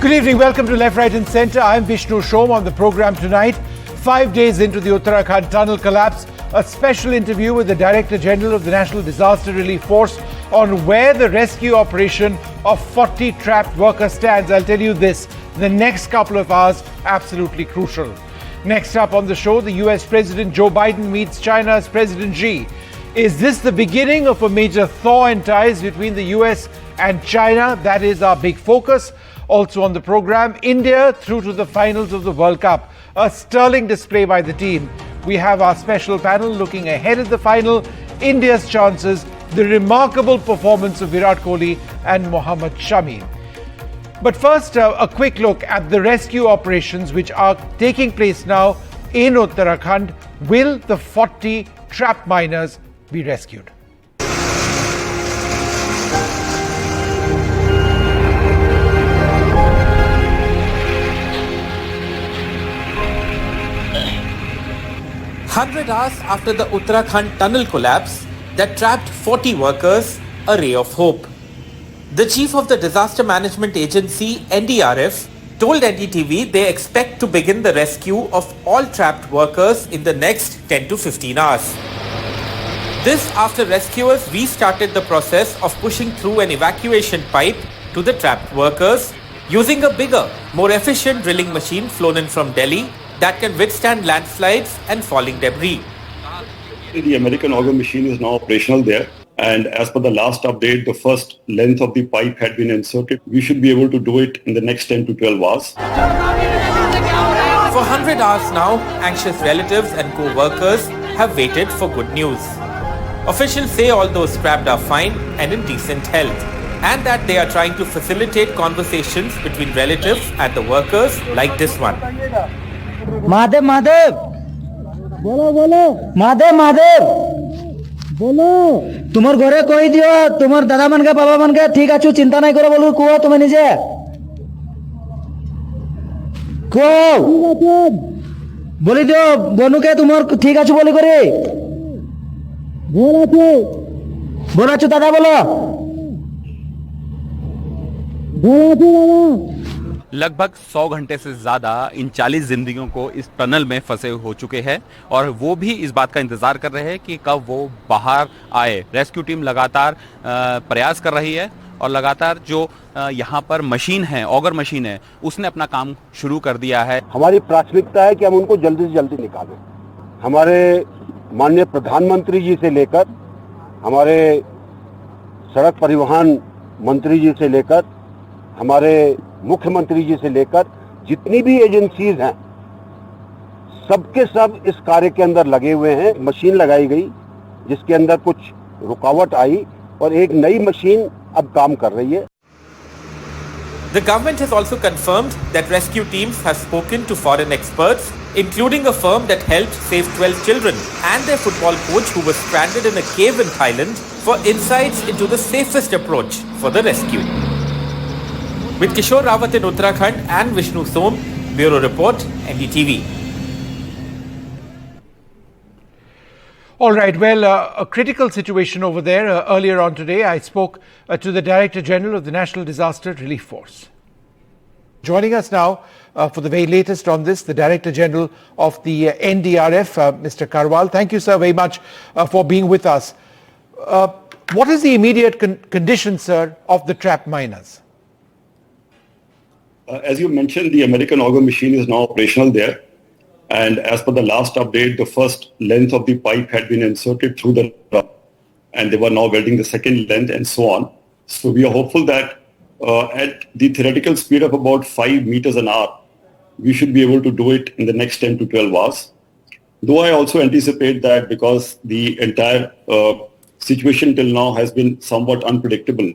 Good evening, welcome to Left, Right and Centre. I'm Vishnu Shom. On the programme tonight, 5 days into the Uttarakhand Tunnel Collapse, a special interview with the Director General of the National Disaster Relief Force on where the rescue operation of 40 trapped workers stands. I'll tell you this, the next couple of hours, absolutely crucial. Next up on the show, the US President Joe Biden meets China's President Xi. Is this the beginning of a major thaw in ties between the US and China? That is our big focus. Also on the program, India through to the finals of the World Cup. A sterling display by the team. We have our special panel looking ahead at the final, India's chances, the remarkable performance of Virat Kohli and Mohammad Shami. But first, a quick look at the rescue operations which are taking place now in Uttarakhand. Will the 40 trapped miners be rescued? "100 hours after the Uttarakhand Tunnel Collapse that trapped 40 workers, a ray of hope. The chief of the Disaster Management Agency, NDRF, told NDTV they expect to begin the rescue of all trapped workers in the next 10 to 15 hours. This after rescuers restarted the process of pushing through an evacuation pipe to the trapped workers using a bigger, more efficient drilling machine flown in from Delhi that can withstand landslides and falling debris. The American auger machine is now operational there, and as per the last update, the first length of the pipe had been inserted. We should be able to do it in the next 10 to 12 hours. For 100 hours now, anxious relatives and co-workers have waited for good news. Officials say all those trapped are fine and in decent health, and that they are trying to facilitate conversations between relatives and the workers like this one. Mahadev Mahadev बोलो बोलो महादेव महादेव बोलो तुम्हार घरे कही दियो तुम्हार दादा मन के बाबा मन के ठीक आछु चिंता नहीं करो बोलू कुओ तुम्हें निजे कुओ बोली दियो बोनू के तुम्हार ठीक आछु बोली करे बोला छु दादा बोलो लगभग 100 घंटे से ज्यादा इन 40 जिंदगियों को इस टनल में फंसे हो चुके हैं और वो भी इस बात का इंतजार कर रहे हैं कि कब वो बाहर आए। रेस्क्यू टीम लगातार प्रयास कर रही है और लगातार जो यहाँ पर मशीन है, ऑगर मशीन है, उसने अपना काम शुरू कर दिया है। हमारी प्राथमिकता है कि हम उनको जल्दी से जल्दी निकालें। हमारे माननीय प्रधानमंत्री जी से लेकर हमारे सड़क परिवहन मंत्री जी से लेकर हमारे मुख्यमंत्री जी से लेकर जितनी भी एजेंसीज हैं सबके सब इस कार्य के अंदर लगे हुए हैं। मशीन लगाई गई जिसके अंदर कुछ रुकावट आई और एक नई मशीन अब काम कर रही है। The government has also confirmed that rescue teams have spoken to foreign experts, including a firm that helped save 12 children and their football coach who was stranded in a cave in Thailand, for insights into the safest approach for the rescue. With Kishore Rawat in Uttarakhand and Vishnu Som, Bureau Report, NDTV. All right, well, a critical situation over there. Earlier on today, I spoke to the Director General of the National Disaster Relief Force. Joining us now for the very latest on this, the Director General of the NDRF, Mr. Karwal. Thank you, sir, very much for being with us. What is the immediate condition, sir, of the trapped miners? As you mentioned, the American auger machine is now operational there. And as per the last update, the first length of the pipe had been inserted through the truck, and they were now welding the second length and so on. So we are hopeful that at the theoretical speed of about 5 meters an hour, we should be able to do it in the next 10 to 12 hours. Though I also anticipate that because the entire situation till now has been somewhat unpredictable,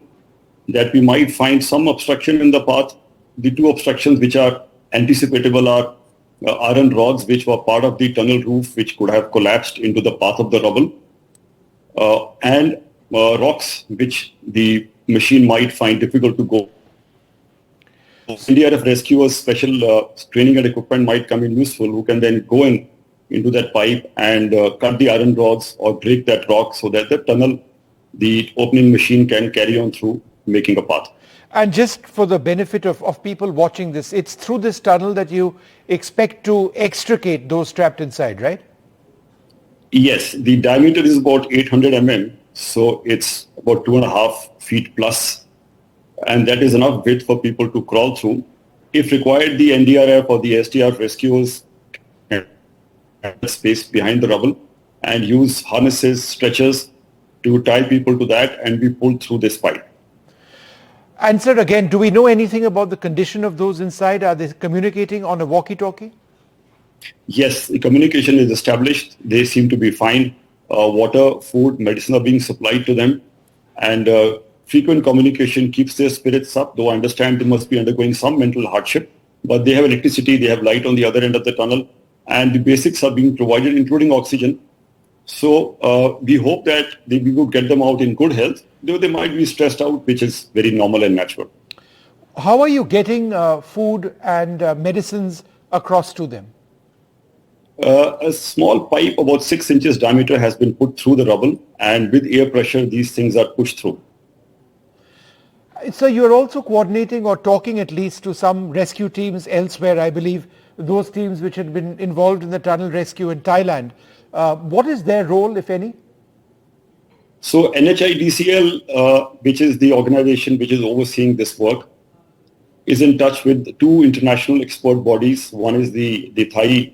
that we might find some obstruction in the path. The two obstructions which are anticipatable are iron rods which were part of the tunnel roof which could have collapsed into the path of the rubble, and rocks which the machine might find difficult to go. NDRF rescuers, special training and equipment might come in useful, who can then go into that pipe and cut the iron rods or break that rock so that the tunnel, the opening machine can carry on through, making a path. And just for the benefit of people watching this, it's through this tunnel that you expect to extricate those trapped inside, right? Yes, the diameter is about 800 so it's about 2.5 feet plus, and that is enough width for people to crawl through. If required, the NDRF or the SDRF rescuers can space behind the rubble and use harnesses, stretchers to tie people to that and be pulled through this pipe. And sir, again, do we know anything about the condition of those inside? Are they communicating on a walkie-talkie? Yes, the communication is established. They seem to be fine. Water, food, medicine are being supplied to them. And frequent communication keeps their spirits up, though I understand they must be undergoing some mental hardship. But they have electricity, they have light on the other end of the tunnel, and the basics are being provided, including oxygen. So we hope that we would get them out in good health, though they might be stressed out, which is very normal and natural. How are you getting food and medicines across to them? A small pipe about 6 inches diameter has been put through the rubble, and with air pressure, these things are pushed through. So you're also coordinating or talking at least to some rescue teams elsewhere, I believe, those teams which had been involved in the tunnel rescue in Thailand. What is their role, if any? So NHIDCL, which is the organization which is overseeing this work, is in touch with 2 international expert bodies. One is the Thai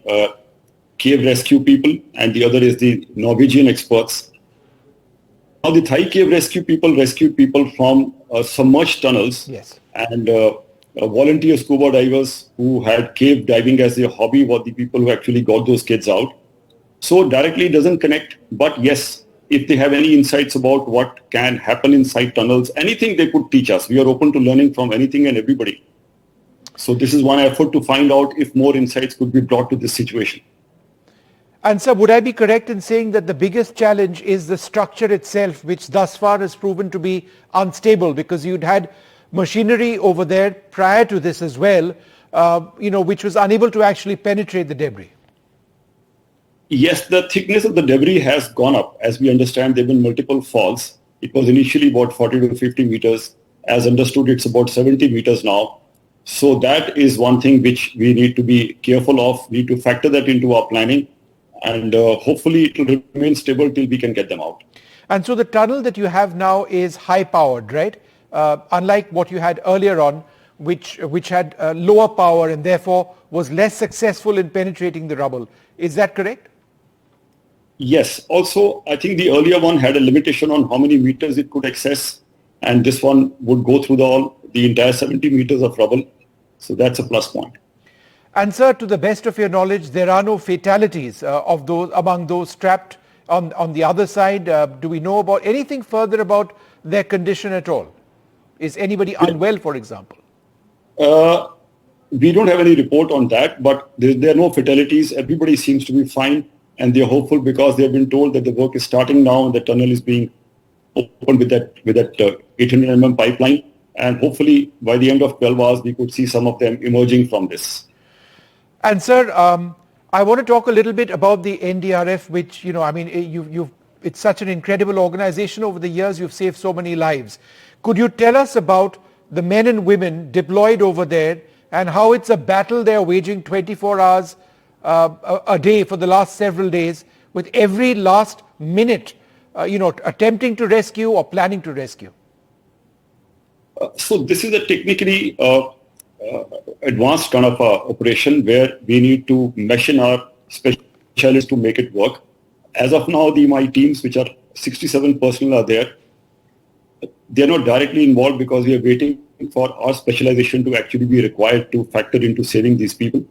cave rescue people, and the other is the Norwegian experts. Now the Thai cave rescue people rescued people from submerged tunnels. Yes. And volunteer scuba divers who had cave diving as their hobby were the people who actually got those kids out. So directly it doesn't connect, but yes, if they have any insights about what can happen inside tunnels, anything they could teach us. We are open to learning from anything and everybody. So this is one effort to find out if more insights could be brought to this situation. And sir, would I be correct in saying that the biggest challenge is the structure itself, which thus far has proven to be unstable, because you'd had machinery over there prior to this as well, which was unable to actually penetrate the debris? Yes, the thickness of the debris has gone up. As we understand, there have been multiple falls. It was initially about 40 to 50 meters. As understood, it's about 70 meters now. So that is one thing which we need to be careful of. We need to factor that into our planning. And hopefully it will remain stable till we can get them out. And so the tunnel that you have now is high powered, right? Unlike what you had earlier on, which had lower power and therefore was less successful in penetrating the rubble. Is that correct? Yes. Also, I think the earlier one had a limitation on how many meters it could access. And this one would go through the entire 70 meters of rubble. So that's a plus point. And sir, to the best of your knowledge, there are no fatalities among those trapped on the other side. Do we know about anything further about their condition at all? Is anybody unwell, for example? We don't have any report on that, but there are no fatalities. Everybody seems to be fine, and they're hopeful because they've been told that the work is starting now and the tunnel is being opened with that 800 pipeline. And hopefully by the end of 12 hours, we could see some of them emerging from this. And sir, I want to talk a little bit about the NDRF, which, it's such an incredible organization. Over the years, you've saved so many lives. Could you tell us about the men and women deployed over there and how it's a battle they're waging 24 hours a day for the last several days, with every last minute, attempting to rescue or planning to rescue? So this is a technically advanced kind of operation where we need to mesh in our specialists to make it work. As of now, my teams, which are 67 personnel, are there. They are not directly involved because we are waiting for our specialization to actually be required to factor into saving these people.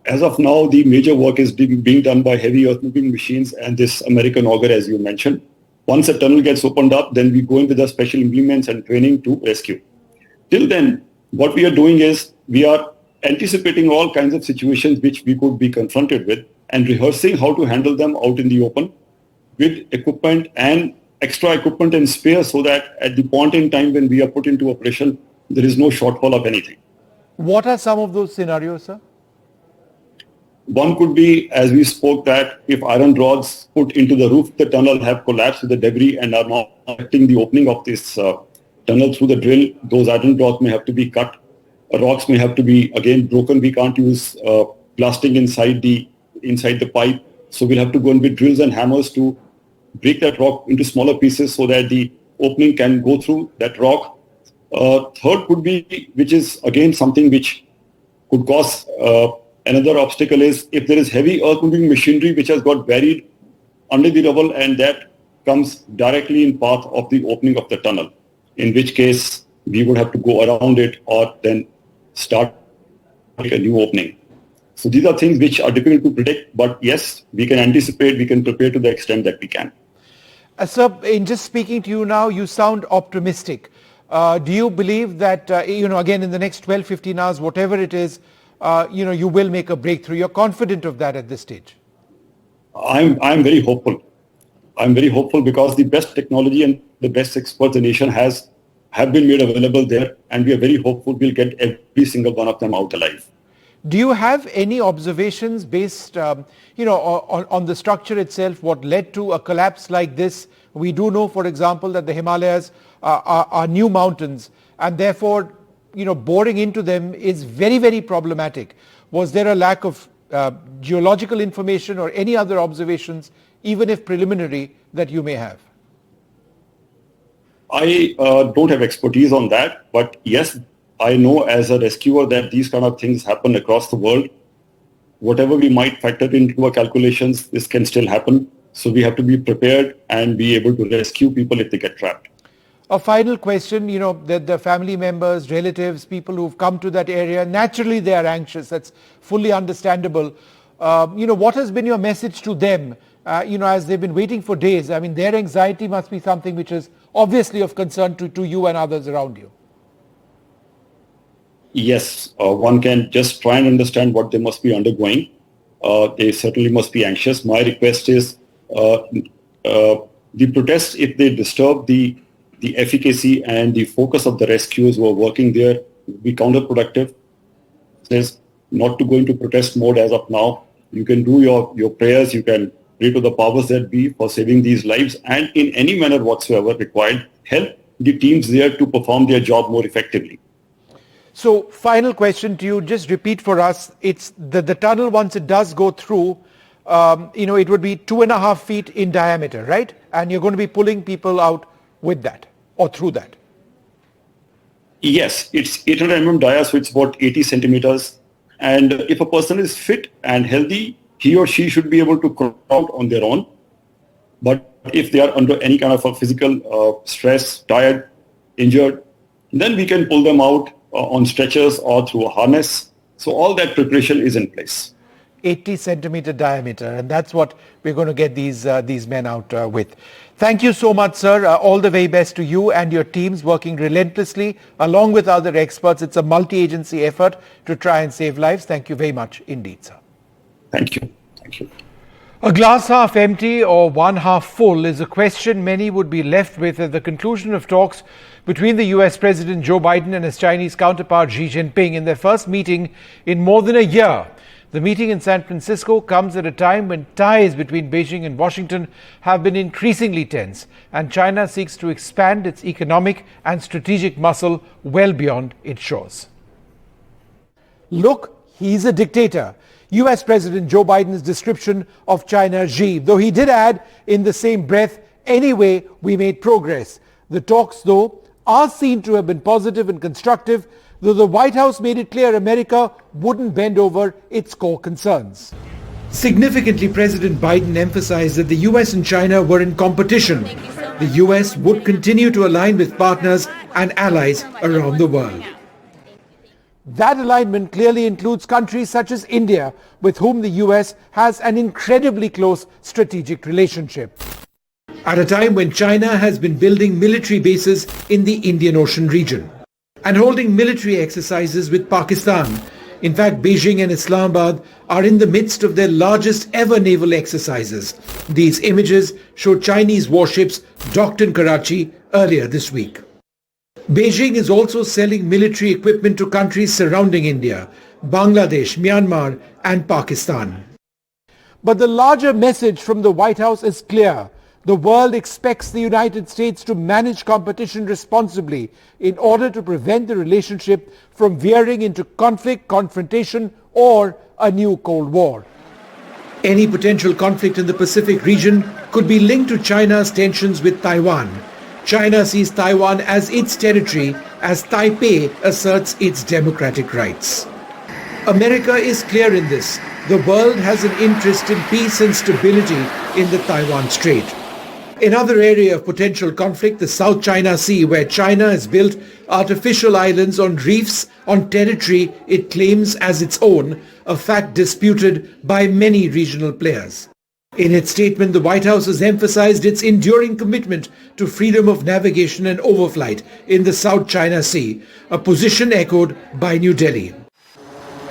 As of now, the major work is being done by heavy earth moving machines and this American auger, as you mentioned. Once a tunnel gets opened up, then we go in with our special implements and training to rescue. Till then, what we are doing is we are anticipating all kinds of situations which we could be confronted with and rehearsing how to handle them out in the open with equipment and extra equipment and spares, so that at the point in time when we are put into operation, there is no shortfall of anything. What are some of those scenarios, sir? One could be, as we spoke, that if iron rods put into the roof of the tunnel have collapsed with the debris and are now affecting the opening of this tunnel through the drill, those iron rods may have to be cut. Rocks may have to be again broken. We can't use blasting inside the pipe. So we'll have to go in with drills and hammers to break that rock into smaller pieces so that the opening can go through that rock. Third could be, which is again something which could cause another obstacle, is if there is heavy earth-moving machinery which has got buried under the rubble and that comes directly in path of the opening of the tunnel, in which case we would have to go around it or then start a new opening. So these are things which are difficult to predict, but yes, we can anticipate, we can prepare to the extent that we can. Sir, in just speaking to you now, you sound optimistic. Do you believe that, again, in the next 12, 15 hours, whatever it is, you will make a breakthrough? You're confident of that at this stage? I'm very hopeful. I'm very hopeful because the best technology and the best experts the nation have been made available there, and we are very hopeful we'll get every single one of them out alive. Do you have any observations based, on the structure itself, what led to a collapse like this? We do know, for example, that the Himalayas are new mountains, and therefore, boring into them is very, very problematic. Was there a lack of geological information or any other observations, even if preliminary, that you may have? I don't have expertise on that, but yes, I know as a rescuer that these kind of things happen across the world. Whatever we might factor into our calculations, this can still happen. So we have to be prepared and be able to rescue people if they get trapped. A final question, the family members, relatives, people who've come to that area, naturally they are anxious. That's fully understandable. What has been your message to them, as they've been waiting for days? I mean, their anxiety must be something which is obviously of concern to you and others around you. Yes, one can just try and understand what they must be undergoing. They certainly must be anxious. My request is the protests, if they disturb the efficacy and the focus of the rescuers who are working there, will be counterproductive. Says not to go into protest mode as of now. You can do your prayers, you can pray to the powers that be for saving these lives, and in any manner whatsoever required, help the teams there to perform their job more effectively. So final question to you, just repeat for us, it's the tunnel, once it does go through, it would be 2.5 feet in diameter, right? And you're going to be pulling people out with that or through that. Yes, it's 800 mm dia, so it's about 80 centimeters. And if a person is fit and healthy, he or she should be able to crawl out on their own. But if they are under any kind of a physical stress, tired, injured, then we can pull them out on stretchers or through a harness. So all that preparation is in place. 80 centimeter diameter, and that's what we're going to get these men out with. Thank you so much, sir. All the very best to you and your teams working relentlessly along with other experts. It's a multi-agency effort to try and save lives. Thank you very much indeed, sir. Thank you. Thank you. A glass half empty or one half full is a question many would be left with at the conclusion of talks between the US President Joe Biden and his Chinese counterpart Xi Jinping in their first meeting in more than a year. The meeting in San Francisco comes at a time when ties between Beijing and Washington have been increasingly tense, and China seeks to expand its economic and strategic muscle well beyond its shores. Look, he's a dictator. US President Joe Biden's description of China Xi, though he did add in the same breath, anyway, we made progress. The talks, though, are seen to have been positive and constructive, though the White House made it clear America wouldn't bend over its core concerns. Significantly, President Biden emphasized that the US and China were in competition. The US would continue to align with partners and allies around the world. That alignment clearly includes countries such as India, with whom the US has an incredibly close strategic relationship. At a time when China has been building military bases in the Indian Ocean region and holding military exercises with Pakistan. In fact, Beijing and Islamabad are in the midst of their largest ever naval exercises. These images show Chinese warships docked in Karachi earlier this week. Beijing is also selling military equipment to countries surrounding India, Bangladesh, Myanmar and Pakistan. But the larger message from the White House is clear. The world expects the United States to manage competition responsibly in order to prevent the relationship from veering into conflict, confrontation, or a new Cold War. Any potential conflict in the Pacific region could be linked to China's tensions with Taiwan. China sees Taiwan as its territory as Taipei asserts its democratic rights. America is clear in this. The world has an interest in peace and stability in the Taiwan Strait. Another area of potential conflict, the South China Sea, where China has built artificial islands on reefs on territory it claims as its own, a fact disputed by many regional players. In its statement, the White House has emphasized its enduring commitment to freedom of navigation and overflight in the South China Sea, a position echoed by New Delhi.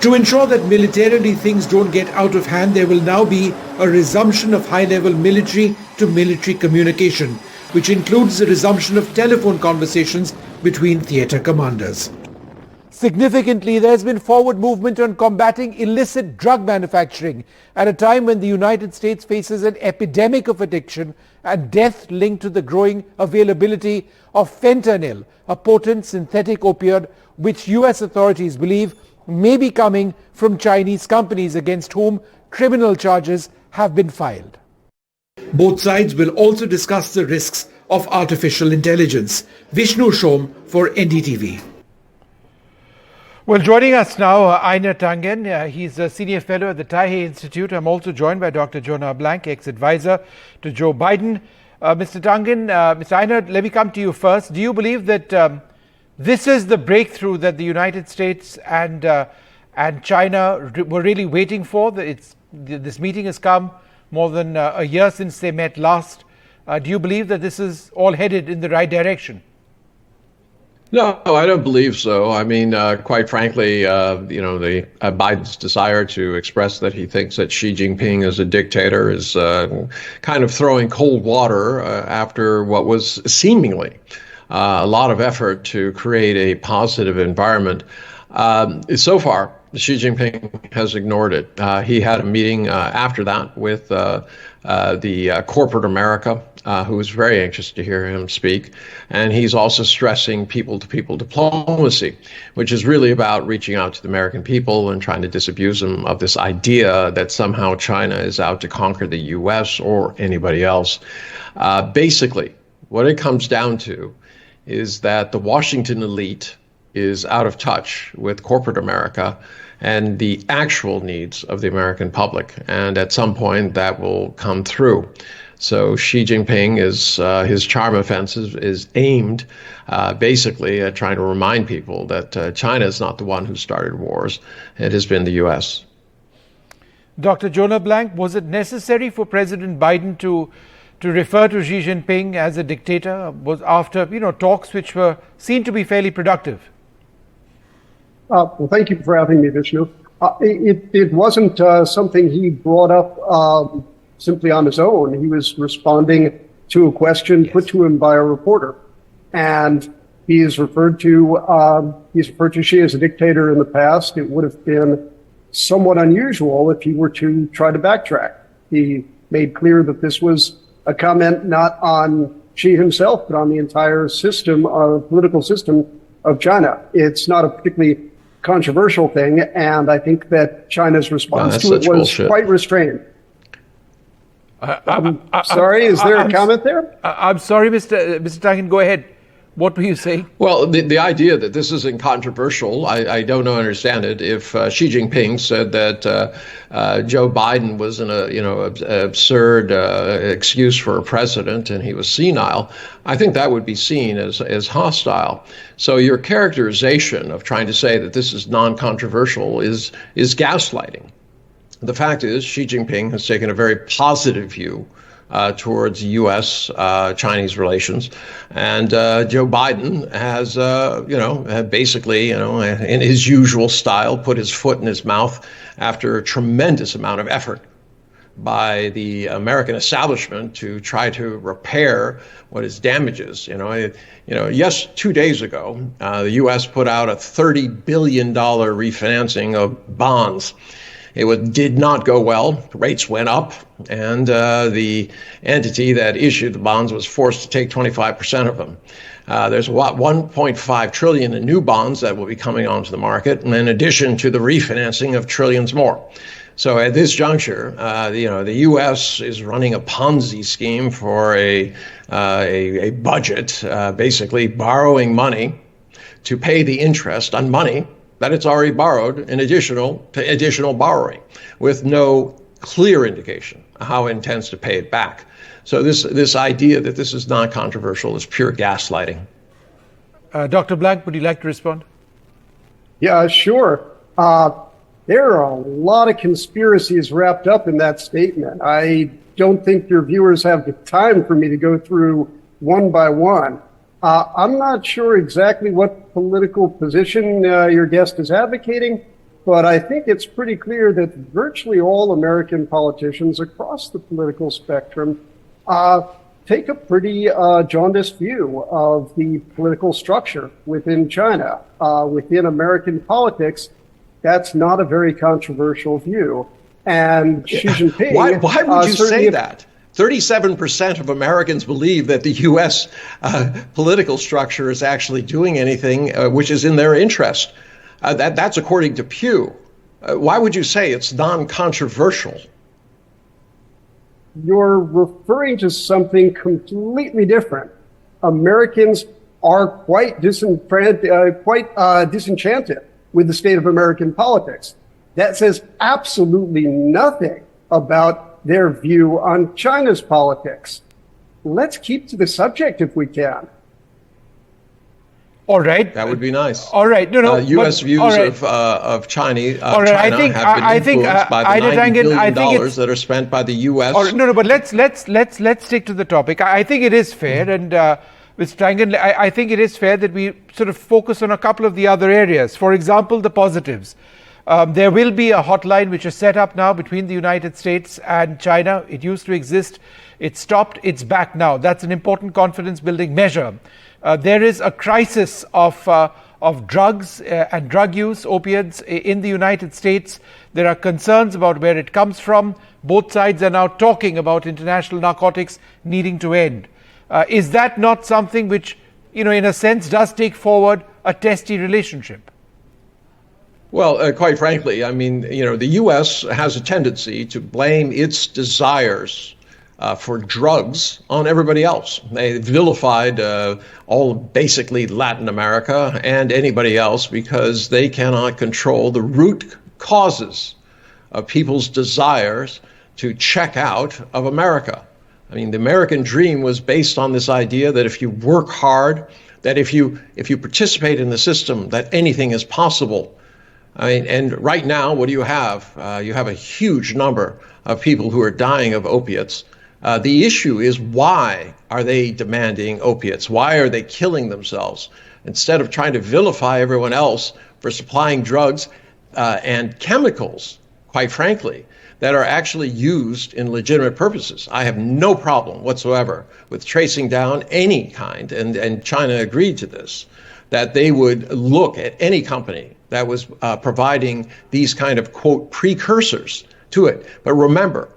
To ensure that militarily things don't get out of hand, there will now be a resumption of high-level military-to-military communication, which includes the resumption of telephone conversations between theatre commanders. Significantly, there has been forward movement on combating illicit drug manufacturing at a time when the United States faces an epidemic of addiction and death linked to the growing availability of fentanyl, a potent synthetic opioid which US authorities believe may be coming from Chinese companies against whom criminal charges have been filed. Both sides will also discuss the risks of artificial intelligence. Vishnu Shom for NDTV. Well, joining us now, Einar Tangen. He's a senior fellow at the Taipei Institute. I'm also joined by Dr. Jonah Blank, ex-advisor to Joe Biden. Mr. Tangen, Mr. Einar, let me come to you first. Do you believe that this is the breakthrough that the United States and China were really waiting for? This meeting has come more than a year since they met last. Do you believe that this is all headed in the right direction? No, I don't believe so. I mean, quite frankly, Biden's desire to express that he thinks that Xi Jinping is a dictator is kind of throwing cold water after what was seemingly a lot of effort to create a positive environment. So far, Xi Jinping has ignored it. He had a meeting after that with the corporate America, who was very anxious to hear him speak. And he's also stressing people-to-people diplomacy, which is really about reaching out to the American people and trying to disabuse them of this idea that somehow China is out to conquer the U.S. or anybody else. Basically, what it comes down to is that the Washington elite is out of touch with corporate America and the actual needs of the American public. And at some point that will come through. So Xi Jinping his charm offensive is aimed basically at trying to remind people that China is not the one who started wars. It has been the U.S. Dr. Jonah Blank, was it necessary for President Biden to refer to Xi Jinping as a dictator? Was after talks which were seen to be fairly productive? Well, thank you for having me, Vishnu. It wasn't something he brought up simply on his own. He was responding to a question put to him by a reporter, and he's referred to Xi as a dictator in the past. It would have been somewhat unusual if he were to try to backtrack. He made clear that this was a comment not on Xi himself, but on the entire political system of China. It's not a particularly controversial thing, and I think that China's response to it was quite restrained. Sorry, is there a comment there? I'm sorry, Mr. Tangen, go ahead. What were you saying? Well, the idea that this isn't controversial, I don't understand it. If Xi Jinping said that Joe Biden was an absurd excuse for a president and he was senile, I think that would be seen as hostile. So your characterization of trying to say that this is non-controversial is gaslighting. The fact is, Xi Jinping has taken a very positive view towards U.S.-Chinese relations, and Joe Biden has, basically, in his usual style, put his foot in his mouth after a tremendous amount of effort by the American establishment to try to repair what is damages. 2 days ago, the U.S. put out a $30 billion refinancing of bonds. did not go well. Rates went up, and the entity that issued the bonds was forced to take 25% of them. There's 1.5 trillion in new bonds that will be coming onto the market, in addition to the refinancing of trillions more. So at this juncture, the U.S. is running a Ponzi scheme for a budget, basically borrowing money to pay the interest on money that it's already borrowed in additional borrowing, with no clear indication of how it intends to pay it back. So this idea that this is non-controversial is pure gaslighting. Dr. Blank, would you like to respond? Yeah, sure. There are a lot of conspiracies wrapped up in that statement. I don't think your viewers have the time for me to go through one by one. I'm not sure exactly what political position your guest is advocating, but I think it's pretty clear that virtually all American politicians across the political spectrum take a pretty jaundiced view of the political structure within China. Within American politics, that's not a very controversial view. And Xi Jinping... Why would you say that? 37% of Americans believe that the U.S. Political structure is actually doing anything which is in their interest. That's according to Pew. Why would you say it's non-controversial? You're referring to something completely different. Americans are quite disenchanted with the state of American politics. That says absolutely nothing about their view on China's politics. Let's keep to the subject if we can. All right. That would be nice. All right. No. U.S. views of China, China have been influenced by the $90 billion that are spent by the U.S. But let's stick to the topic. I think it is fair, and Mr. Tangen, I think it is fair that we sort of focus on a couple of the other areas. For example, the positives. There will be a hotline which is set up now between the United States and China. It used to exist. It stopped. It's back now. That's an important confidence-building measure. There is a crisis of drugs and drug use, opiates in the United States. There are concerns about where it comes from. Both sides are now talking about international narcotics needing to end. Is that not something which, in a sense, does take forward a testy relationship? Well, quite frankly, I mean, the U.S. has a tendency to blame its desires for drugs on everybody else. They vilified all basically Latin America and anybody else because they cannot control the root causes of people's desires to check out of America. I mean, the American dream was based on this idea that if you work hard, that if you participate in the system, that anything is possible. I mean, and right now, what do you have? You have a huge number of people who are dying of opiates. The issue is, why are they demanding opiates? Why are they killing themselves? Instead of trying to vilify everyone else for supplying drugs and chemicals, quite frankly, that are actually used in legitimate purposes. I have no problem whatsoever with tracing down any kind, and China agreed to this, that they would look at any company that was providing these kind of, quote, precursors to it. But remember,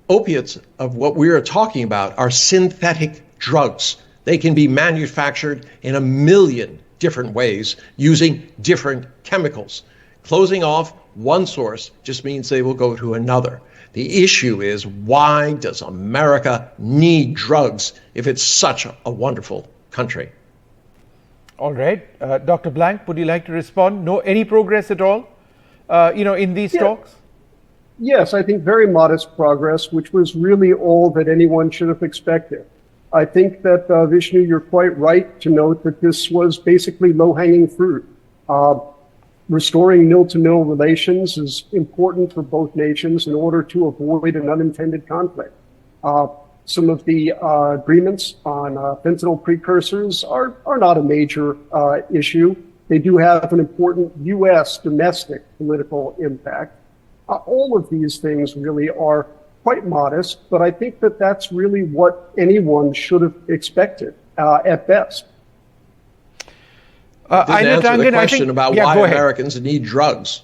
opiates of what we are talking about are synthetic drugs. They can be manufactured in a million different ways using different chemicals. Closing off one source just means they will go to another. The issue is, why does America need drugs if it's such a wonderful country? All right. Dr. Blank, would you like to respond? No, any progress at all, in these talks? Yes, I think very modest progress, which was really all that anyone should have expected. I think that, Vishnu, you're quite right to note that this was basically low-hanging fruit. Restoring mil-to-mil relations is important for both nations in order to avoid an unintended conflict. Some of the agreements on fentanyl precursors are not a major issue. They do have an important U.S. domestic political impact. All of these things really are quite modest, but I think that that's really what anyone should have expected at best. Didn't answer the question about why Americans need drugs.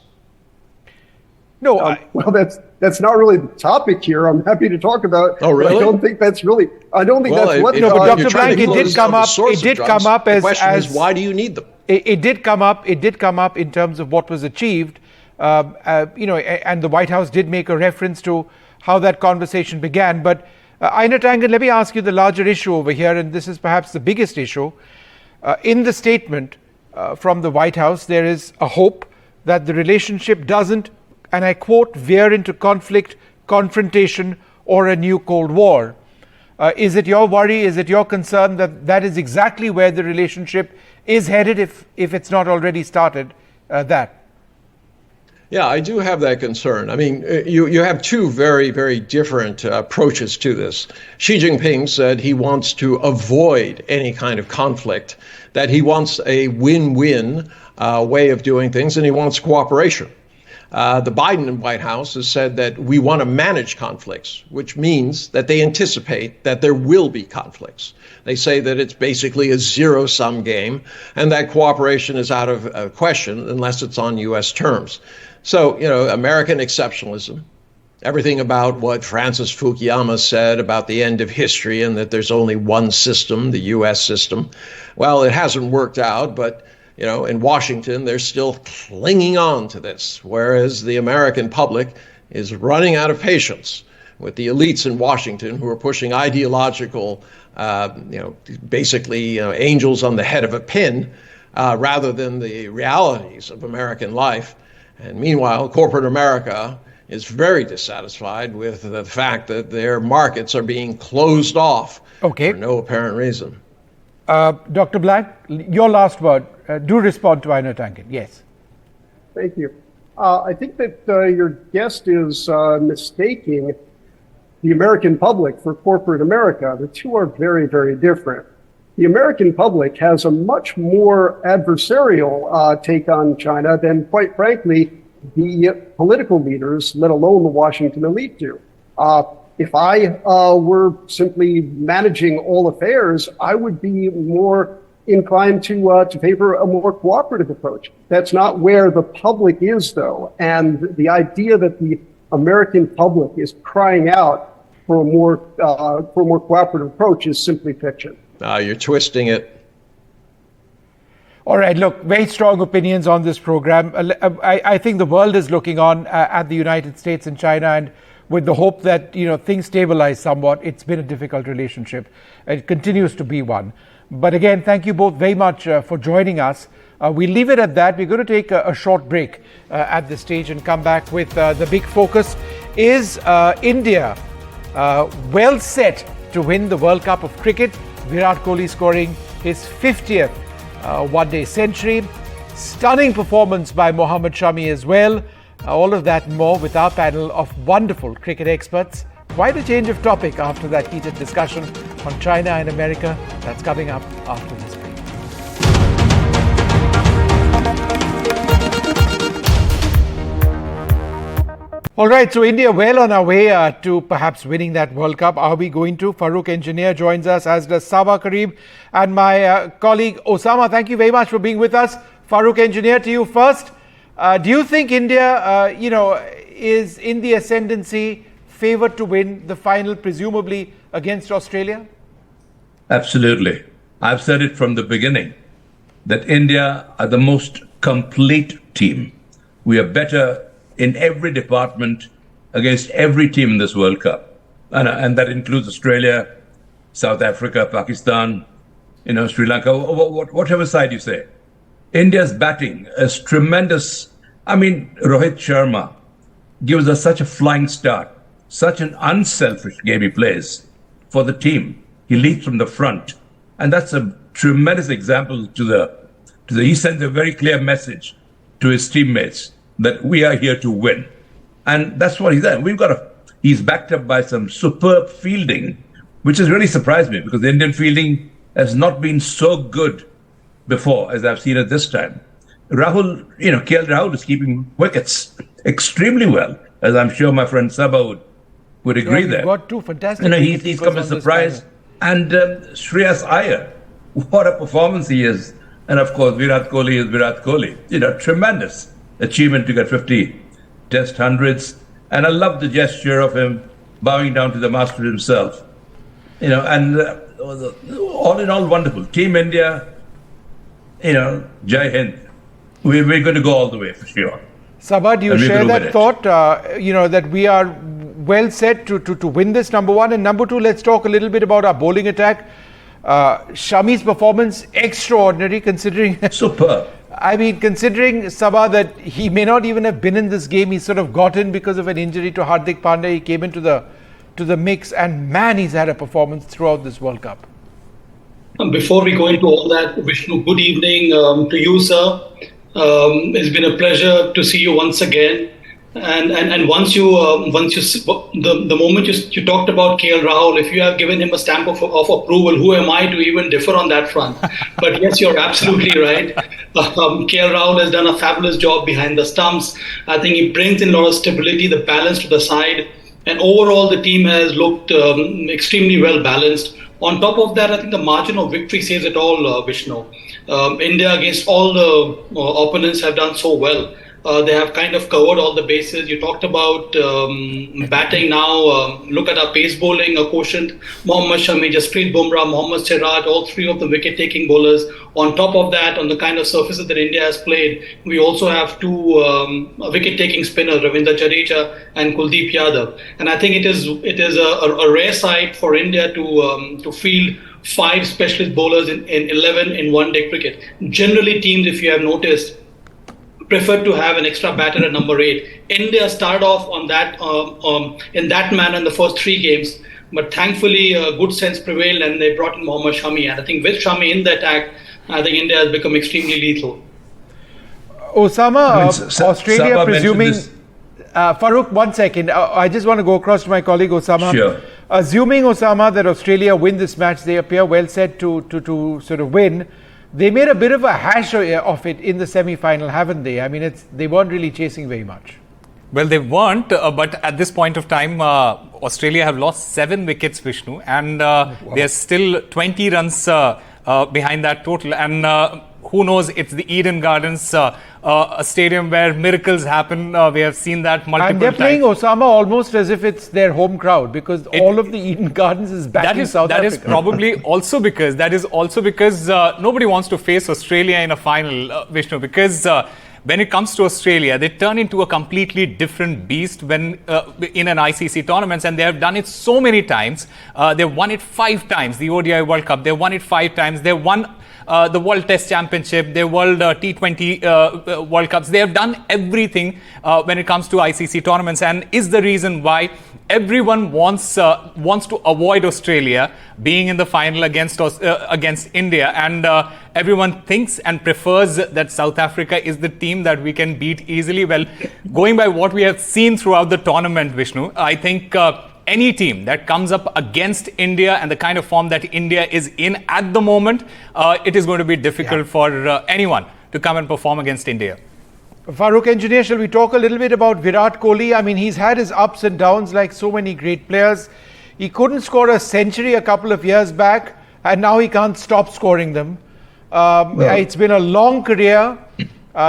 No, well, that's not really the topic here. I'm happy to talk about. Oh, really? I don't think that's really. I don't think that's what. No, but Dr. You're trying Blank, to it did close come down the up. source It did of come drugs. up The as. question is, why do you need them? It did come up. It did come up in terms of what was achieved. And the White House did make a reference to how that conversation began. But Aina Tangen, let me ask you the larger issue over here, and this is perhaps the biggest issue. In the statement from the White House, there is a hope that the relationship doesn't, and I quote, veer into conflict, confrontation, or a new Cold War. Is it your worry, is it your concern that that is exactly where the relationship is headed if it's not already started that? Yeah, I do have that concern. I mean, you have two very, very different approaches to this. Xi Jinping said he wants to avoid any kind of conflict, that he wants a win-win way of doing things, and he wants cooperation. The Biden White House has said that we want to manage conflicts, which means that they anticipate that there will be conflicts. They say that it's basically a zero-sum game and that cooperation is out of question unless it's on U.S. terms. So, American exceptionalism, everything about what Francis Fukuyama said about the end of history and that there's only one system, the U.S. system. Well, it hasn't worked out, but in Washington, they're still clinging on to this, whereas the American public is running out of patience with the elites in Washington who are pushing ideological, basically angels on the head of a pin, rather than the realities of American life. And meanwhile, corporate America is very dissatisfied with the fact that their markets are being closed off for no apparent reason. Dr. Black, your last word. Do respond to Aina Tangen. Yes. Thank you. I think that your guest is mistaking the American public for corporate America. The two are very, very different. The American public has a much more adversarial take on China than, quite frankly, the political leaders, let alone the Washington elite, do. If I were simply managing all affairs, I would be more inclined to favor a more cooperative approach. That's not where the public is, though. And the idea that the American public is crying out for a more cooperative approach is simply fiction. You're twisting it. All right, look, very strong opinions on this program. I think the world is looking on at the United States and China, and with the hope that things stabilize somewhat. It's been a difficult relationship. It continues to be one. But again, thank you both very much for joining us. We'll leave it at that. We're going to take a short break at this stage and come back with the big focus. Is India well set to win the World Cup of Cricket? Virat Kohli scoring his 50th one-day century. Stunning performance by Mohammad Shami as well. All of that and more with our panel of wonderful cricket experts. Quite a change of topic after that heated discussion on China and America. That's coming up after this break. All right, so India well on our way to perhaps winning that World Cup. Are we going to? Farooq Engineer joins us, as does Saba Kareem and my colleague Osama. Thank you very much for being with us. Farooq Engineer, to you first. Do you think India, is in the ascendancy, favored to win the final, presumably against Australia? Absolutely. I've said it from the beginning that India are the most complete team. We are better in every department against every team in this World Cup. And that includes Australia, South Africa, Pakistan, Sri Lanka, whatever side you say. India's batting is tremendous. I mean, Rohit Sharma gives us such a flying start, such an unselfish game he plays for the team. He leads from the front. And that's a tremendous example he sends a very clear message to his teammates that we are here to win. And that's what he's done. He's backed up by some superb fielding, which has really surprised me because the Indian fielding has not been so good before as I've seen it this time. KL Rahul is keeping wickets extremely well, as I'm sure my friend Saba would agree there. Got two fantastic. He's come as a surprise. And Shreyas Iyer, what a performance he is. And of course, Virat Kohli is Virat Kohli. Tremendous achievement to get 50 Test hundreds. And I love the gesture of him bowing down to the master himself. And all in all, wonderful. Team India, Jai Hind. We're going to go all the way for sure. Sabah, do you share that thought, that we are well set to win this, number one? And number two, let's talk a little bit about our bowling attack. Shami's performance, extraordinary considering... Superb. I mean, considering, Sabah, that he may not even have been in this game, he sort of got in because of an injury to Hardik Pandya. He came into the mix, and man, he's had a performance throughout this World Cup. Before we go into all that, Vishnu, good evening to you, sir. It's been a pleasure to see you once again. And once you the moment you talked about KL Rahul, if you have given him a stamp of approval, who am I to even differ on that front? But yes, you're absolutely right. KL Rahul has done a fabulous job behind the stumps. I think he brings in a lot of stability, the balance to the side, and overall the team has looked extremely well balanced. On top of that, I think the margin of victory says it all, Vishnu. India against all the opponents have done so well. They have kind of covered all the bases. You talked about batting now. Look at our pace bowling quotient. Mohammad Shami, Jasprit Bumrah, Mohammad Siraj, all three of the wicket-taking bowlers. On top of that, on the kind of surfaces that India has played, we also have two wicket-taking spinners, Ravindra Jadeja and Kuldeep Yadav. And I think it is a rare sight for India to field 5 specialist bowlers in 11 in one-day cricket. Generally, teams, if you have noticed, prefer to have an extra batter at number 8. India started off on that in that manner in the first 3 games, but thankfully good sense prevailed and they brought in Mohammad Shami. And I think with Shami in the attack, I think India has become extremely lethal. Osama, Australia presuming... Farooq, 1 second. I just want to go across to my colleague Osama. Sure. Assuming, Osama, that Australia win this match, they appear well set to sort of win. They made a bit of a hash of it in the semi-final, haven't they? I mean, they weren't really chasing very much. Well, they weren't, but at this point of time, Australia have lost 7 wickets, Vishnu, and they're still 20 runs behind that total. And who knows, it's the Eden Gardens, a stadium where miracles happen. We have seen that multiple times. And they're playing Osama almost as if it's their home crowd, because all of the Eden Gardens is back in South Africa. That is probably also because nobody wants to face Australia in a final, Vishnu, because when it comes to Australia, they turn into a completely different beast when in an ICC tournament, and they have done it so many times. They've won it 5 times, the ODI World Cup. They won it 5 times. They won the World Test Championship, the World T20 World Cups. They have done everything when it comes to ICC tournaments, and is the reason why everyone wants to avoid Australia being in the final against India, and everyone thinks and prefers that South Africa is the team that we can beat easily. Well, going by what we have seen throughout the tournament, Vishnu, I think any team that comes up against India and the kind of form that India is in at the moment, it is going to be difficult for anyone to come and perform against India. Farooq, engineer, shall we talk a little bit about Virat Kohli? I mean, he's had his ups and downs like so many great players. He couldn't score a century a couple of years back, and now he can't stop scoring them. It's been a long career.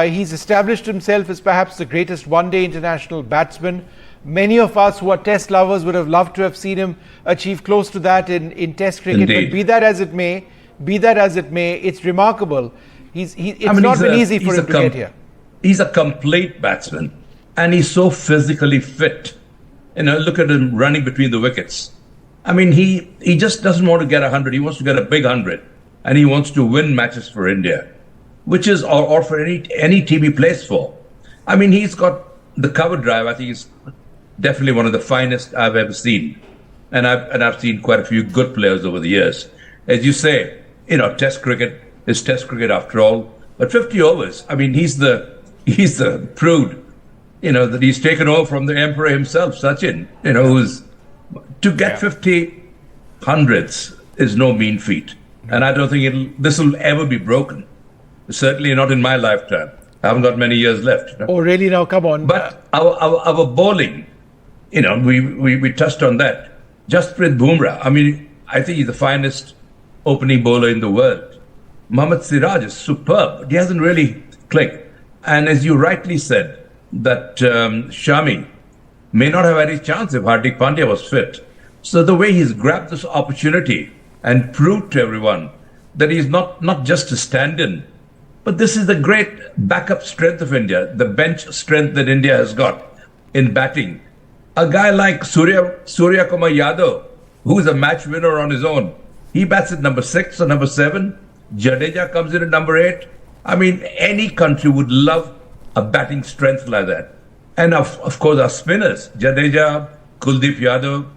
He's established himself as perhaps the greatest one-day international batsman. Many of us who are test lovers would have loved to have seen him achieve close to that in test cricket. Indeed. But be that as it may, it's remarkable. It's not been easy for him to get here. He's a complete batsman, and he's so physically fit. Look at him running between the wickets. I mean, he just doesn't want to get 100. He wants to get a big 100, and he wants to win matches for India, which is or for any team he plays for. I mean, he's got the cover drive. I think he's definitely one of the finest I've ever seen, and I've seen quite a few good players over the years. As you say, Test cricket is Test cricket after all. But 50 overs. I mean, he's the prude, that he's taken over from the emperor himself, Sachin. Who's to get 50 hundreds is no mean feat, and I don't think this will ever be broken. Certainly not in my lifetime. I haven't got many years left. Oh, really? Now, come on. But our bowling. We touched on that. Jasprit Bumrah, I mean, I think he's the finest opening bowler in the world. Mohammad Siraj is superb, but he hasn't really clicked. And as you rightly said, that Shami may not have had a chance if Hardik Pandya was fit. So the way he's grabbed this opportunity and proved to everyone that he's not just a stand-in, but this is the great backup strength of India, the bench strength that India has got in batting. A guy like Surya Kumar Yadav, who's a match winner on his own, he bats at number 6 or number 7. Jadeja comes in at number 8. I mean, any country would love a batting strength like that. And of course, our spinners, Jadeja, Kuldeep Yadav,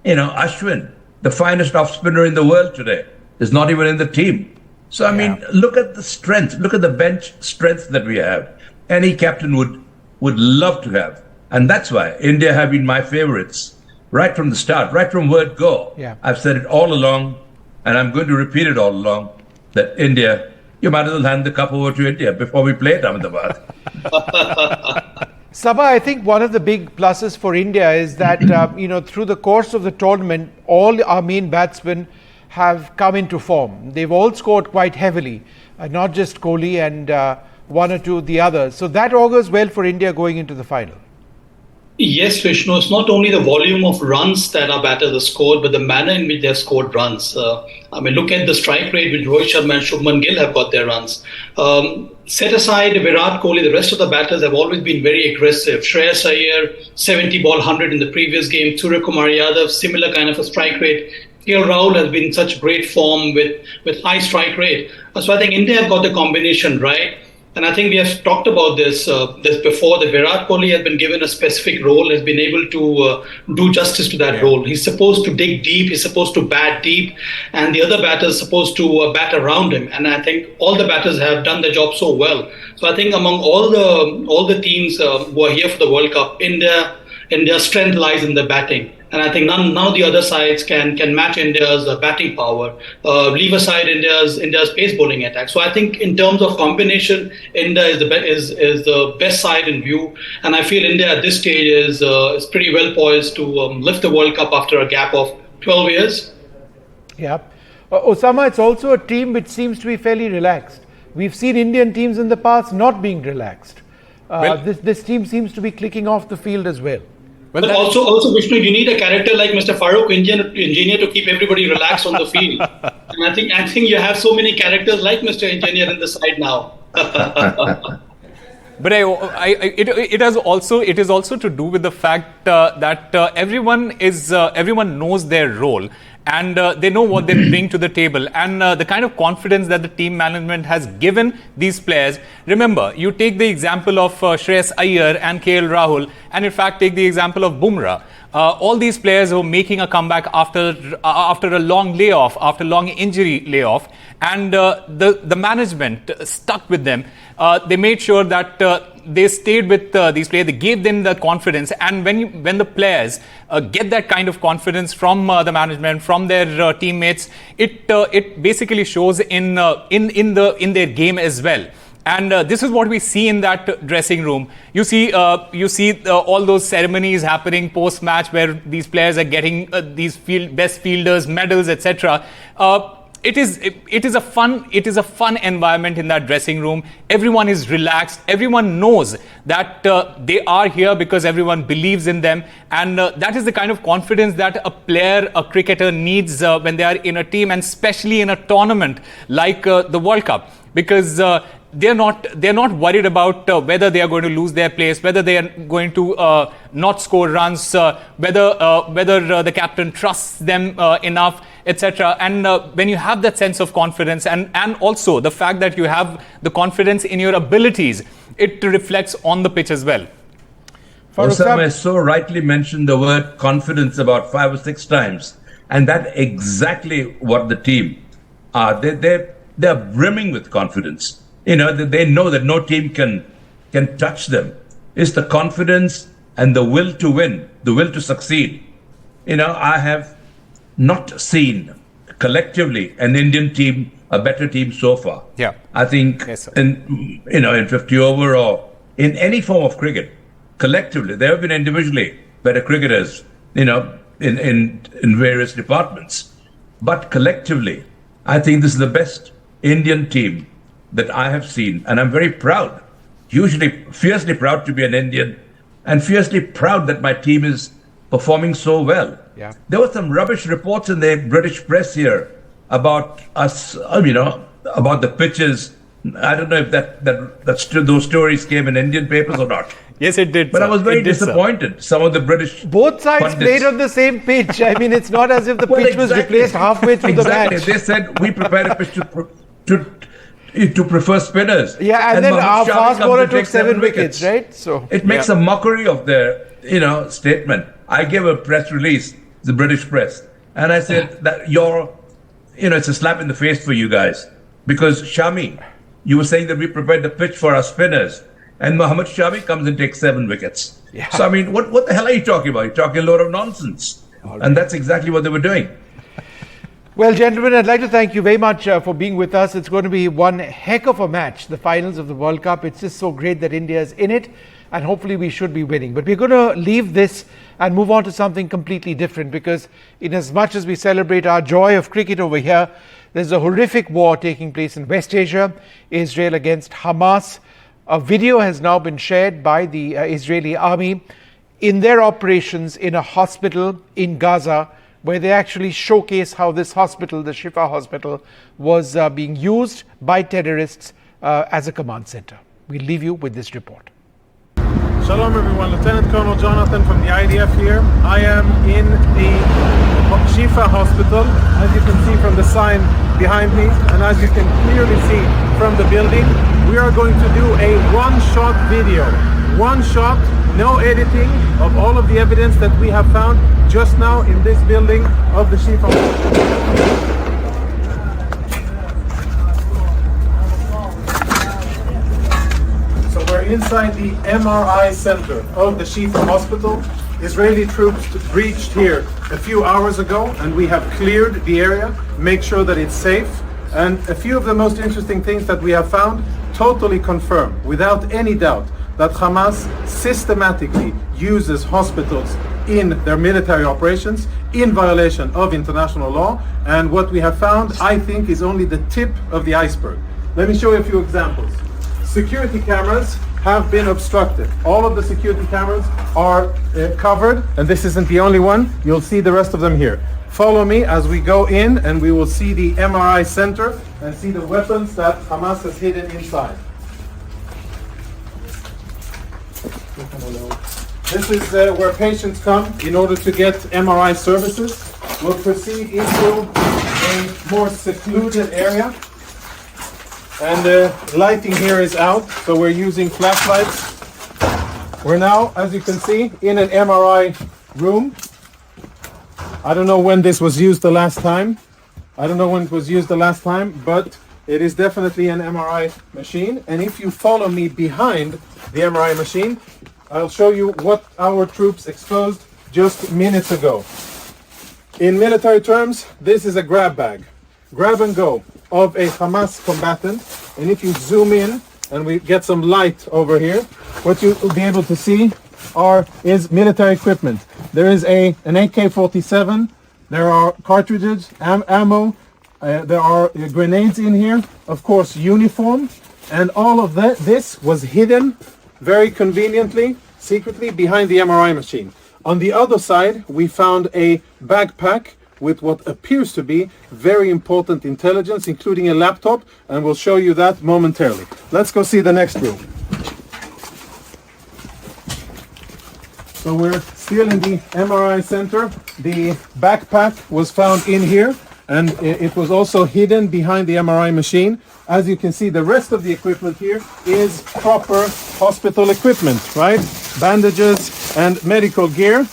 Ashwin, the finest off spinner in the world today, is not even in the team. So, I mean, look at the strength, look at the bench strength that we have. Any captain would love to have. And that's why India have been my favorites right from the start, right from word go. Yeah. I've said it all along, and I'm going to repeat it all along, that India, you might as well hand the cup over to India before we play it, Ahmedabad. Sabha, I think one of the big pluses for India is that, through the course of the tournament, all our main batsmen have come into form. They've all scored quite heavily, not just Kohli and one or two of the others. So that augurs well for India going into the final. Yes, Vishnu, it's not only the volume of runs that our batters have scored, but the manner in which they have scored runs. Look at the strike rate which Rohit Sharma and Shubman Gill have got their runs. Set aside Virat Kohli, the rest of the batters have always been very aggressive. Shreyas Iyer, 70 ball 100 in the previous game. Surya Kumar Yadav, similar kind of a strike rate. KL Rahul has been in such great form with high strike rate. So I think India have got the combination right. And I think we have talked about this before, that Virat Kohli has been given a specific role, has been able to do justice to that role. He's supposed to dig deep, he's supposed to bat deep, and the other batters are supposed to bat around him. And I think all the batters have done their job so well. So I think among all the teams who are here for the World Cup, India's strength lies in the batting. And I think none of the other sides can match India's batting power. Leave aside India's pace bowling attack. So I think in terms of combination, India is the best side in view. And I feel India at this stage is pretty well poised to lift the World Cup after a gap of 12 years. Yeah. Osama, it's also a team which seems to be fairly relaxed. We've seen Indian teams in the past not being relaxed. This team seems to be clicking off the field as well. But also, Vishnu, you need a character like Mr. Farooq Engineer to keep everybody relaxed on the field. And I think you have so many characters like Mr. Engineer in the side now. But it is also to do with the fact that everyone knows their role. And they know what they bring to the table, and the kind of confidence that the team management has given these players. Remember, you take the example of Shreyas Iyer and KL Rahul, and in fact take the example of Bumrah. All these players who are making a comeback after a long layoff, after long injury layoff, and the management stuck with them. They made sure that they stayed with these players. They gave them the confidence, and when the players get that kind of confidence from the management, from their teammates, it basically shows in their game as well. And this is what we see in that dressing room. You see all those ceremonies happening post-match where these players are getting these best fielders medals, etc. It is a fun environment in that dressing room. Everyone is relaxed. Everyone knows that they are here because everyone believes in them, and that is the kind of confidence that a cricketer needs when they are in a team, and especially in a tournament like the World Cup, because they're not worried about whether they are going to lose their place, whether they are going to not score runs, whether the captain trusts them enough, etc. And when you have that sense of confidence, and also the fact that you have the confidence in your abilities, it reflects on the pitch as well. Osama so rightly mentioned the word confidence about 5 or 6 times, and that's exactly what the team are. They're brimming with confidence. They know that no team can touch them. It's the confidence and the will to win, the will to succeed. I have not seen collectively an Indian team a better team so far. Yeah, I think in 50 over or in any form of cricket, collectively there have been individually better cricketers. In various departments, but collectively, I think this is the best Indian team that I have seen, and I'm very proud. hugely, fiercely proud to be an Indian and fiercely proud that my team is performing so well. Yeah. There were some rubbish reports in the British press here about us, about the pitches. I don't know if those stories came in Indian papers or not. Yes, it did. But sir. I was very It did, sir. disappointed. Some of the British Both sides pundits- played on the same pitch. I mean, it's not as if the pitch was replaced halfway through the match. They said we prepared a pitch to prefer spinners. Yeah, and then Mohammad our Shami fast comes bowler and took takes 7 wickets, right? So It makes a mockery of their, statement. I gave a press release, the British press, and I said that it's a slap in the face for you guys. Because Shami, you were saying that we prepared the pitch for our spinners, and Mohammad Shami comes and takes 7 wickets. Yeah. So, I mean, what the hell are you talking about? You're talking a lot of nonsense. And that's exactly what they were doing. Well, gentlemen, I'd like to thank you very much for being with us. It's going to be one heck of a match, the finals of the World Cup. It's just so great that India is in it, and hopefully we should be winning. But we're going to leave this and move on to something completely different, because in as much as we celebrate our joy of cricket over here, there's a horrific war taking place in West Asia, Israel against Hamas. A video has now been shared by the Israeli army in their operations in a hospital in Gaza, where they actually showcase how this hospital, the Shifa hospital, was being used by terrorists as a command center. We'll leave you with this report. Shalom everyone, Lieutenant Colonel Jonathan from the IDF here. I am in the Shifa hospital, as you can see from the sign behind me, and as you can clearly see from the building. We are going to do a one-shot video. One shot, no editing, of all of the evidence that we have found just now in this building of the Shifa hospital. We're inside the MRI center of the Shifa hospital. Israeli troops breached here a few hours ago, and we have cleared the area, make sure that it's safe. And a few of the most interesting things that we have found totally confirm, without any doubt, that Hamas systematically uses hospitals in their military operations in violation of international law. And what we have found, I think, is only the tip of the iceberg. Let me show you a few examples. Security cameras have been obstructed. All of the security cameras are covered, and this isn't the only one. You'll see the rest of them here. Follow me as we go in, and we will see the MRI center and see the weapons that Hamas has hidden inside. This is where patients come in order to get MRI services. We'll proceed into a more secluded area. And the lighting here is out, so we're using flashlights. We're now, as you can see, in an MRI room. I don't know when this was used the last time. But it is definitely an MRI machine. And if you follow me behind the MRI machine, I'll show you what our troops exposed just minutes ago. In military terms, this is a grab bag. Grab and go of a Hamas combatant, and if you zoom in and we get some light over here, what you will be able to see is military equipment. There is an AK-47, there are cartridges, ammo, there are grenades in here, of course uniform, and all of this was hidden very conveniently, secretly behind the MRI machine. On the other side, we found a backpack with what appears to be very important intelligence, including a laptop, and we'll show you that momentarily. Let's go see the next room. So we're still in the MRI center. The backpack was found in here, and it was also hidden behind the MRI machine. As you can see, the rest of the equipment here is proper hospital equipment, right? Bandages and medical gear.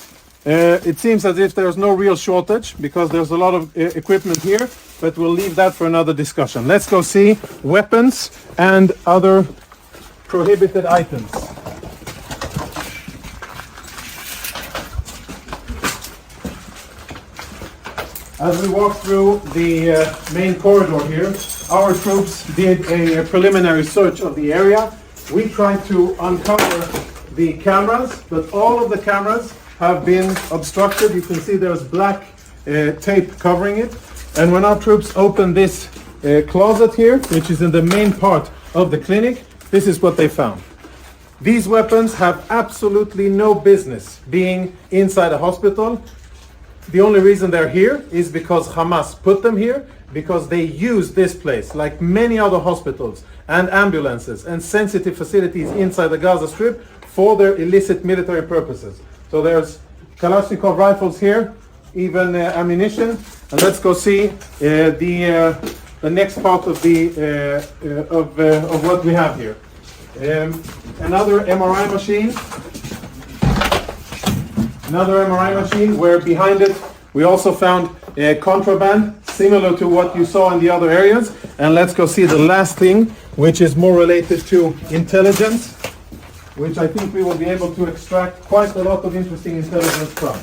It seems as if there's no real shortage because there's a lot of equipment here, but we'll leave that for another discussion. Let's go see weapons and other prohibited items. As we walk through the main corridor here, our troops did a preliminary search of the area. We tried to uncover the cameras, but all of the cameras have been obstructed. You can see there's black tape covering it. And when our troops opened this closet here, which is in the main part of the clinic, this is what they found. These weapons have absolutely no business being inside a hospital. The only reason they're here is because Hamas put them here, because they use this place, like many other hospitals and ambulances and sensitive facilities inside the Gaza Strip, for their illicit military purposes. So there's Kalashnikov rifles here, even ammunition. And let's go see the next part of the of what we have here. Another MRI machine. Another MRI machine where behind it we also found contraband similar to what you saw in the other areas. And let's go see the last thing, which is more related to intelligence, which I think we will be able to extract quite a lot of interesting intelligence from.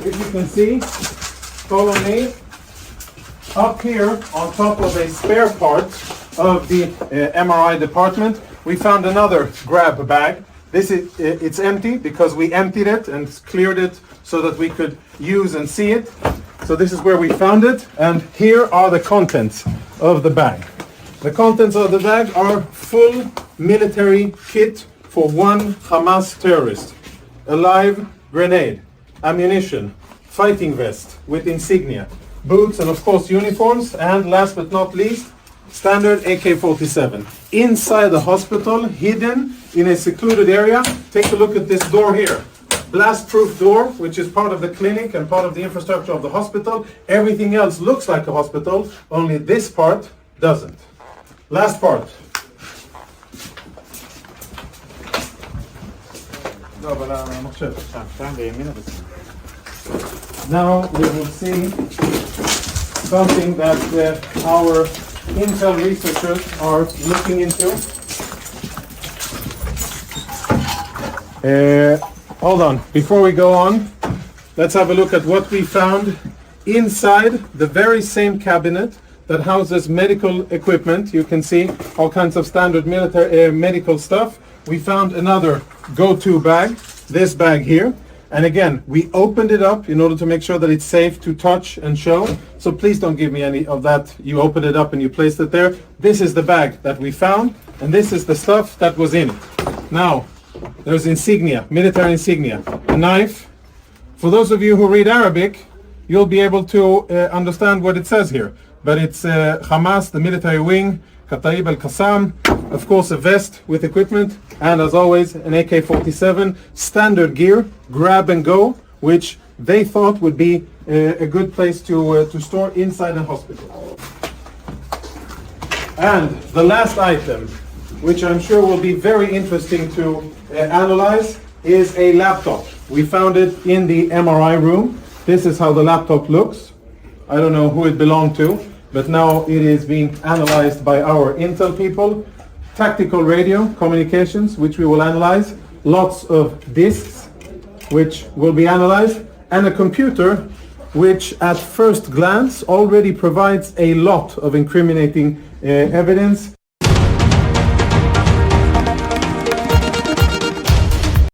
If you can see, follow me. Up here on top of a spare part of the MRI department, we found another grab bag. It's empty because we emptied it and cleared it so that we could use and see it. So this is where we found it, and here are the contents of the bag. The contents of the bag are full military kit for one Hamas terrorist. A live grenade, ammunition, fighting vest with insignia, boots, and of course uniforms, and last but not least, standard AK-47. Inside the hospital, hidden in a secluded area, take a look at this door here. Blast-proof door, which is part of the clinic and part of the infrastructure of the hospital. Everything else looks like a hospital, only this part doesn't. Last part. Now we will see something that our Intel researchers are looking into. Hold on, before we go on, let's have a look at what we found inside the very same cabinet that houses medical equipment. You can see all kinds of standard military medical stuff. We found another go-to bag, this bag here. And again, we opened it up in order to make sure that it's safe to touch and show. So please don't give me any of that. You opened it up and you placed it there. This is the bag that we found, and this is the stuff that was in it. Now, there's insignia, military insignia, a knife. For those of you who read Arabic, you'll be able to understand what it says here. But it's Hamas, the military wing, Kataib al-Qassam, of course a vest with equipment, and as always an AK-47, standard gear, grab and go, which they thought would be a good place to store inside a hospital. And the last item, which I'm sure will be very interesting to analyze, is a laptop. We found it in the MRI room. This is how the laptop looks. I don't know who it belonged to, but now it is being analyzed by our Intel people. Tactical radio communications, which we will analyze. Lots of disks, which will be analyzed. And a computer, which at first glance already provides a lot of incriminating evidence.